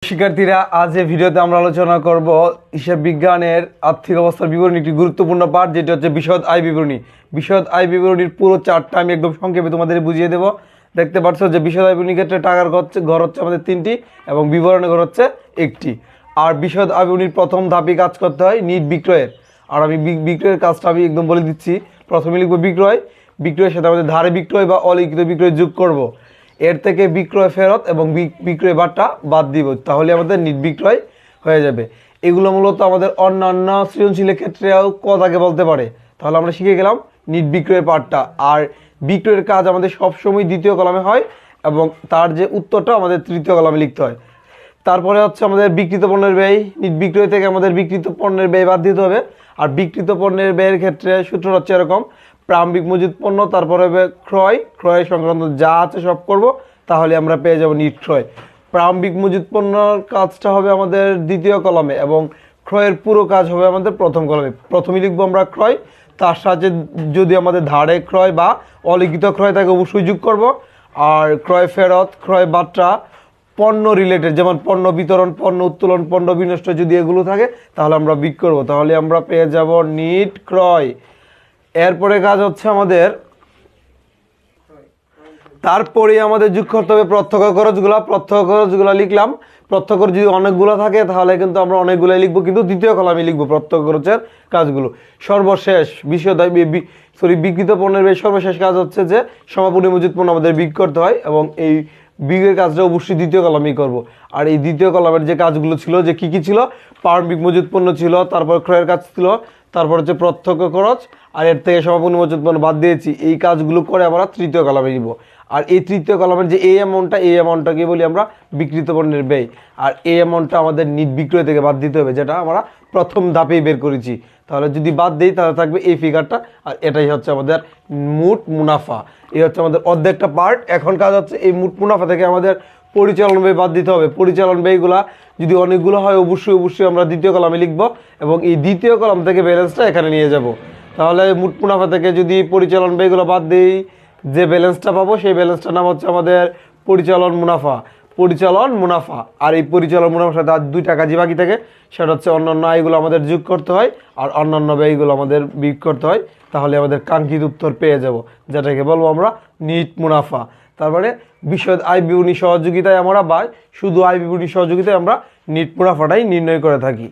শিক্ষার্থীরা, আজ এই ভিডিওতে আমরা আলোচনা করব হিসাব বিজ্ঞানের আর্থিক অবস্থার বিবরণী, একটি গুরুত্বপূর্ণ পাঠ যেটা হচ্ছে বিশদ আয় বিবরণী। বিশদ আয় বিবরণীর পুরো চার্টটা আমি একদম সংক্ষেপে তোমাদের বুঝিয়ে দেবো। দেখতে পাচ্ছ যে বিশদ আয় বিবরণীর ক্ষেত্রে টাকার ঘর হচ্ছে আমাদের 3টি এবং বিবরণের ঘর হচ্ছে 1টি। আর বিশদ আয় বিবরণীর প্রথম ধাপই কাজ করতে হয় নিট বিক্রয়ের। আর আমি বিক্রয়ের কাজটা আমি একদম বলে দিচ্ছি। প্রথমে লিখবো বিক্রয়, বিক্রয়ের সাথে আমাদের ধারে বিক্রয় বা অলিখিত বিক্রয় যোগ করব। এর থেকে বিক্রয় ফেরত এবং বিক্রয় বারটা বাদ দিব, তাহলে আমাদের নিট বিক্রয় হয়ে যাবে। এগুলো মূলত আমাদের অন্যান্য সৃজনশীলের ক্ষেত্রেও কথাকে বলতে পারে। তাহলে আমরা শিখে গেলাম নিট বিক্রয়ের পার্টটা। আর বিক্রয়ের কাজ আমাদের সবসময় দ্বিতীয় কলামে হয় এবং তার যে উত্তরটা আমাদের তৃতীয় কলামে লিখতে হয়। তারপরে হচ্ছে আমাদের বিক্রিত পণ্যের ব্যয়। নিট বিক্রয় থেকে আমাদের বিক্রিত পণ্যের ব্যয় বাদ দিতে হবে। আর বিক্রিত পণ্যের ব্যয়ের ক্ষেত্রে সূত্র হচ্ছে এরকম: প্রারম্ভিক মজুত পণ্য, তারপরে হবে ক্রয় সংক্রান্ত যা আছে সব করব, তাহলে আমরা পেয়ে যাব নিট ক্রয়। প্রারম্ভিক মজুত পণ্যর কাজটা হবে আমাদের দ্বিতীয় কলামে এবং ক্রয়ের পুরো কাজ হবে আমাদের প্রথম কলামে। প্রথমে লিখবো আমরা ক্রয়, তার সাথে যদি আমাদের ধারে ক্রয় বা অলিখিত ক্রয় থাকে অবশ্যই যোগ করব। আর ক্রয় ফেরত, ক্রয় বার্তা, পণ্য রিলেটেড যেমন পণ্য বিতরণ, পণ্য উত্তোলন, পণ্য বিনষ্ট যদি এগুলো থাকে তাহলে আমরা বিক করব, তাহলে আমরা পেয়ে যাব নিট ক্রয়। এরপরে কাজ হচ্ছে আমাদের, তারপরে আমাদের যোগ করতে হবে প্রত্যক্ষ খরচগুলা। প্রত্যক্ষ খরচগুলা লিখলাম। প্রত্যক্ষ খরচ যদি অনেকগুলো থাকে তাহলে কিন্তু আমরা অনেকগুলোই লিখবো, কিন্তু দ্বিতীয় কলামে লিখবো প্রত্যক্ষ খরচের কাজগুলো। সর্বশেষ বিক্রিত পণ্যের সর্বশেষ কাজ হচ্ছে যে সমাপনী মজুত পণ্য আমাদের বিক্রি করতে হয় এবং এই বিক্রির কাজটা অবশ্যই দ্বিতীয় কলামেই করব। আর এই দ্বিতীয় কলামের যে কাজগুলো ছিল, যে কি কি ছিল: প্রারম্ভিক মজুত পণ্য ছিল, তারপর ক্রয়ের কাজ ছিল, তারপর হচ্ছে প্রত্যক্ষ খরচ, আর এর থেকে সমাপনী মজুত পণ্য বাদ দিয়েছি। এই কাজগুলো করে আমরা তৃতীয় কলামে নিব। আর এই তৃতীয় কলামের যে এই অ্যামাউন্টটাকে বলি আমরা বিক্রিত পণ্যের ব্যয়। আর এই অ্যামাউন্টটা আমাদের নিট বিক্রয় থেকে বাদ দিতে হবে, যেটা আমরা প্রথম ধাপেই বের করেছি। তাহলে যদি বাদ দিই তাহলে থাকবে এই ফিগারটা, আর এটাই হচ্ছে আমাদের মোট মুনাফা। এই হচ্ছে আমাদের অর্ধেকটা পার্ট। এখন কাজ হচ্ছে এই মোট মুনাফা থেকে আমাদের পরিচালন ব্যয় বাদ দিতে হবে। পরিচালন ব্যয়গুলা যদি অনেকগুলো হয় অবশ্যই আমরা দ্বিতীয় কলামে লিখব এবং এই দ্বিতীয় কলাম থেকে ব্যালেন্সটা এখানে নিয়ে যাব। তাহলে মোট মুনাফা থেকে যদি পরিচালন ব্যয়গুলো বাদ দিই, যে ব্যালেন্সটা পাবো সেই ব্যালেন্সটার নাম হচ্ছে আমাদের পরিচালন মুনাফা। আর এই পরিচালন মুনাফার সাথে আর 2 টাকা যে বাকি থাকে সেটা হচ্ছে অন্যান্য আয়গুলো আমাদের যোগ করতে হয় আর অন্যান্য ব্যয়গুলো আমাদের বিয়োগ করতে হয়। তাহলে আমাদের কাঙ্ক্ষিত উত্তর পেয়ে যাব, যেটাকে বলবো আমরা নিট মুনাফা। তারপরে বিশদ আয় বিবরণী সহযোগিতায় আমরা বা শুধু আয় বিবরণী সহযোগিতায় আমরা নিট মুনাফাটাই নির্ণয় করে থাকি।